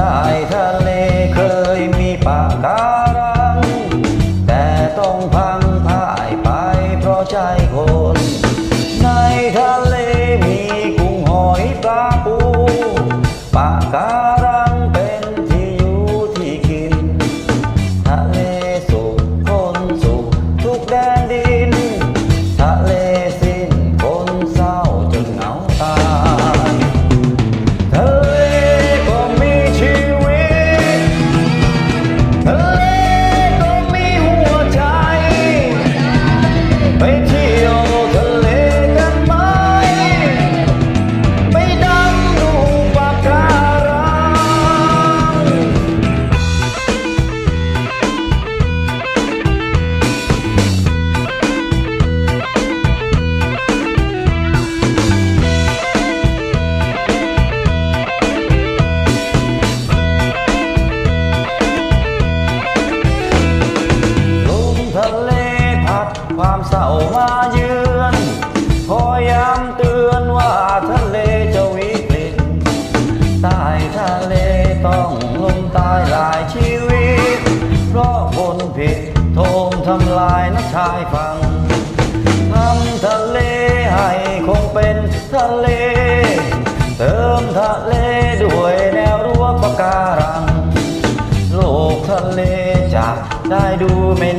ต้ทะเลเคยมีปะการังแต่ต้องพังพ่ายไปเพราะใจคนในทะเลมีกุ้งหอยปลาปูปะการังเป็นที่อยู่ที่กินทะเลสุขคนสุขทุกแดนดินทะเลสิ้นคนเศร้าจนเหงาตายทะเลก็มีชีวิตทะเลก็มีหัวใจไปเที่ยวทะเลกันไหมไปดำดูปะการังลมทะเลพัดความเศร้ามาเยือนคอยย้ำเตือนว่าทะเลจะวิกฤตใต้ทะเลต้องล้มตายหลายชีวิตเพราะคนผิดโทมทำลายนักชายฝั่งทำทะเลให้คงเป็นทะเลเติมทะเลด้วยแนวรั้วปะการังโลกทะเลจะได้ดูไม่